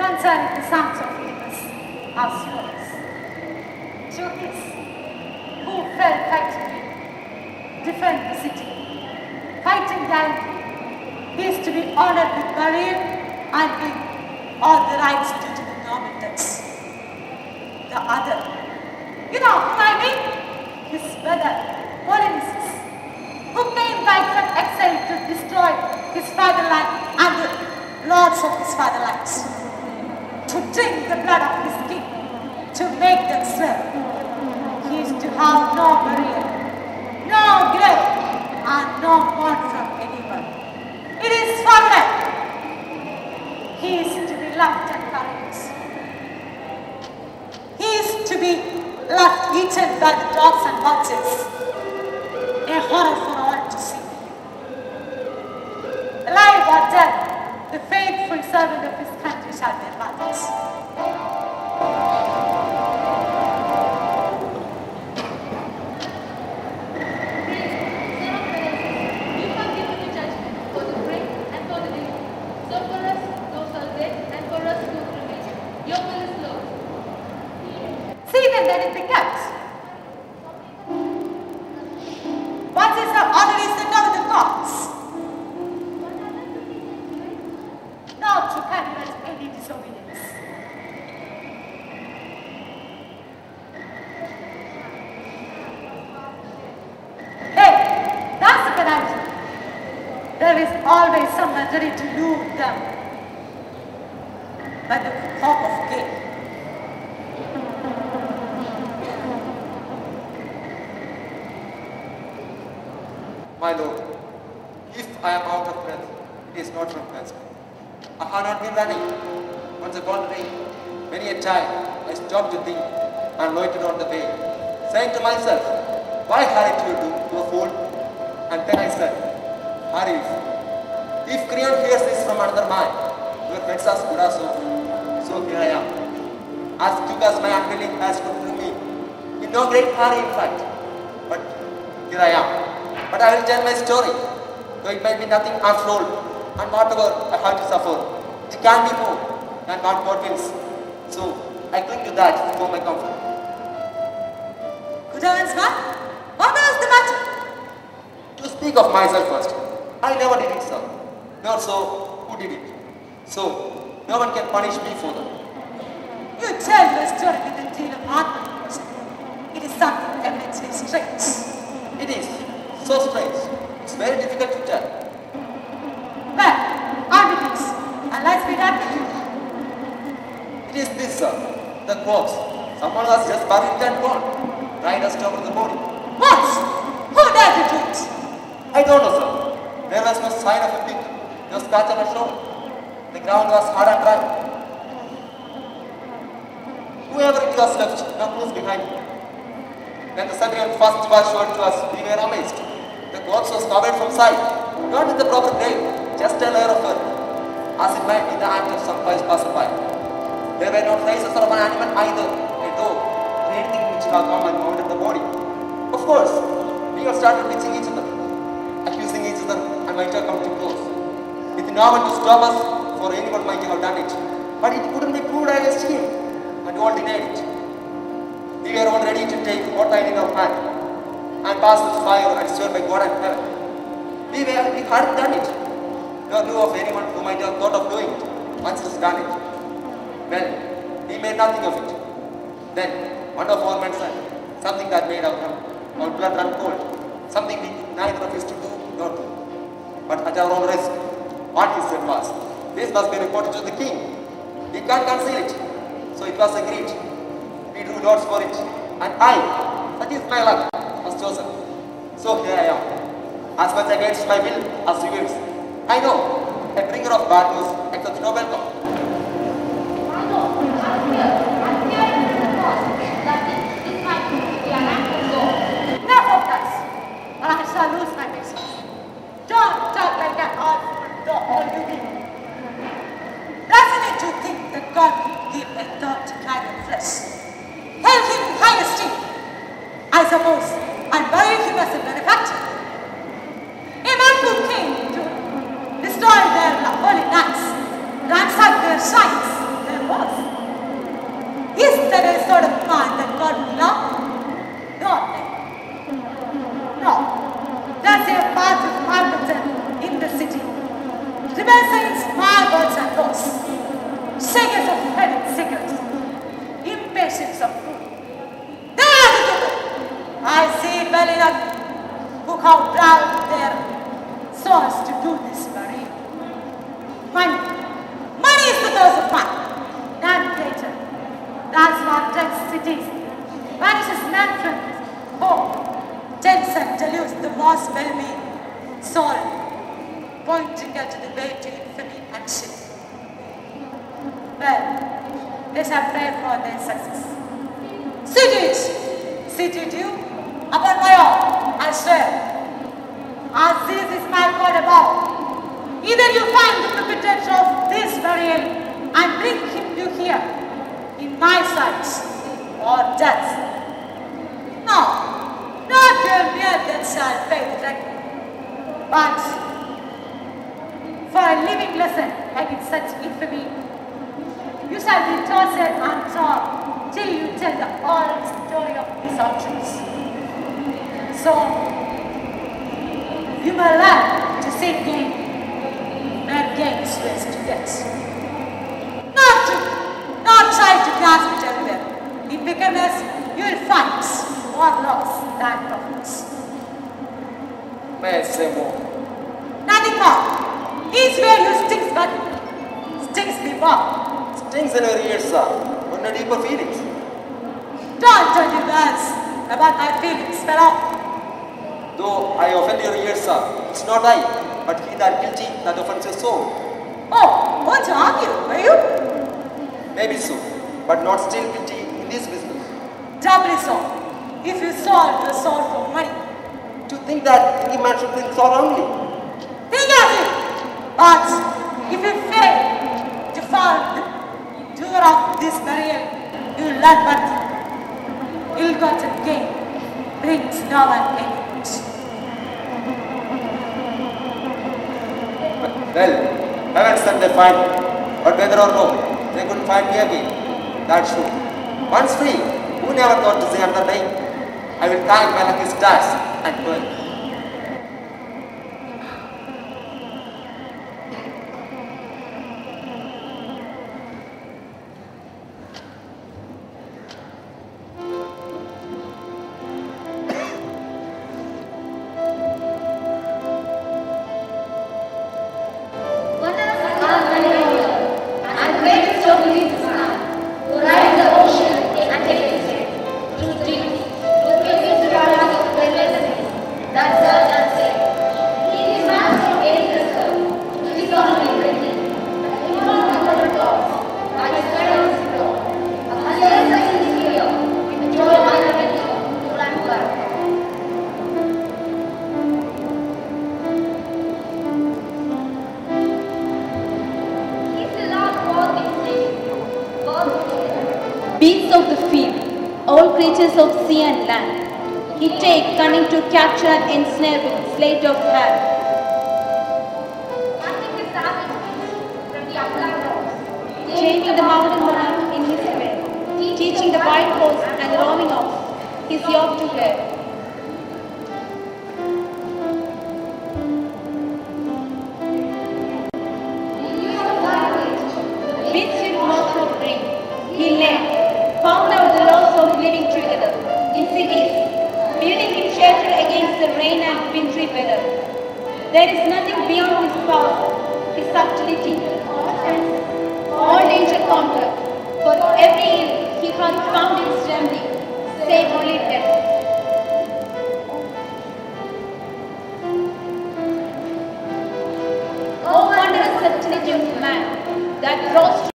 concerning the sons of Amos as follows. Judith, who fell fighting, defend the city, fighting gallantly, he is to be honored with burial and with all the rights due to the Normans. The other, you know who I mean? His brother, Polynices, who came back from exile to destroy his fatherland and the lords of his fatherlands, to drink the blood of his king, to make them serve. He is to have no burial, no grave, and no mourn from anyone. It is forever. He is to be loved and courageous. He is to be left eaten by the dogs and vultures, a horror for all to see. Alive or dead, the faithful servant of his country shall be advanced. See then that it becomes. Once is already sent over the gods. Not to commit any disobedience. Hey, that's the penalty. There is always someone ready to lure them by the hope of gain. My lord, if I am out of breath, it is not from cancer. I have not been running. Once upon a day, many a time, I stopped to think and loitered on the way, saying to myself, why hurry to a fool? And then I said, hurry. If Creon hears this from another man, your friends are good as so here I am. As quick as my unwilling has put to me, in no great hurry in fact, but here I am. But I will tell my story, though it might be nothing untold, and whatever I have to suffer, it can be more than what God wills. So I cling to that for my comfort. Good heavens, man! What is the matter? To speak of myself first, I never did it, sir. Nor so who did it. So no one can punish me for that. You tell your story with a deal of heart. It is something eminently strange. It is. So strange. It's very difficult to tell. Well, arguments, and let's be done with it. It is this, sir. The corpse. Someone was just buried and gone. Right dust over the body. What? Who dared to do it? I don't know, sir. There was no sign of a pig. No scratch on a shoulder. The ground was hard and dry. Whoever it was left, no clues behind him. When the Serbian first was showed to us, we were amazed. The corpse was covered from sight, not with the proper grave, just a layer of earth, as it might be the act of some wise passerby. There were no traces of an animal either, a dog, or anything which had come and mounted the body. Of course, we all started pitching each other, accusing each other, and might have come to blows. With no one to stop us, for anyone might have done it. But it couldn't be proved against him, and all denied it. We were all ready to take what I in our hand and pass the fire and swear by God and heaven. We hadn't done it, nor knew of anyone who might have thought of doing it once it was done it. Well, we made nothing of it. Then, one of our men said, something that made our blood run cold, something we neither of us to do nor do. But at our own risk, what he said was, this must be reported to the king. We can't conceal it. So it was agreed. We drew lots for it, and I, that is my luck, was chosen. So here I am, as much against my will as he wills. I know, a bringer of bad news accepts no welcome. I know, I'm here in the cause that this might be an act of God. Enough of that, or I shall lose my patience. Don't talk like an old fool, though all you do. Doesn't it you think that God will give a thought to kind of flesh? Held him in high esteem, I suppose, and buried him as a benefactor. A man who came to destroy their holy nights, ransack their shrines, their well-being, Saul, pointing at the way to infamy and sin. Well, they shall pray for their success. Sit it you, upon my arm, I swear, as this is my word above, either you find the perpetrator of this burial and bring him to here, in my sight, or death. No, not your mere death shall pay the reckoning, but for a living lesson against such infamy, you shall be tortured and torn till you tell the whole story of these options. So, you may learn to say gain where gain is waste to get. Not try to grasp it everywhere. In beginners, you will find more loss than profits. May I say more? Nothing more. Each where you stings me more. Stings in your ears, sir. But no deeper feelings. Don't tell you words about my feelings, fellow. Though I offend your ears, sir, it's not I, but he that guilty that offends your soul. Oh, won't you argue, will you? Maybe so, but not still guilty in this business. Doubly so, if you sold your soul for money. To think that any man should think so wrongly. Think of it! But if you fail to find the doer of this burial, you will learn what ill-gotten gain brings no one any good. Well, heaven said they find me, but whether or no, they couldn't find me again. That's true. Once free, who never thought to say another day? I will thank my lucky stars and burn. Beasts of the field, all creatures of sea and land, he take cunning to capture and ensnare with sleight of hand. Catching the savage from the upland rocks, Chaining the mountain monarch in his way, teaching the white horse and roaming off his yoke to bear. Beats with mouth of ring, he led, found out the laws of living together in cities, building him shelter against the rain and wintry weather. There is nothing beyond his power, his subtlety, all danger conquered. For every ill he hath found its remedy, save only death. O wondrous subtlety of man, that draws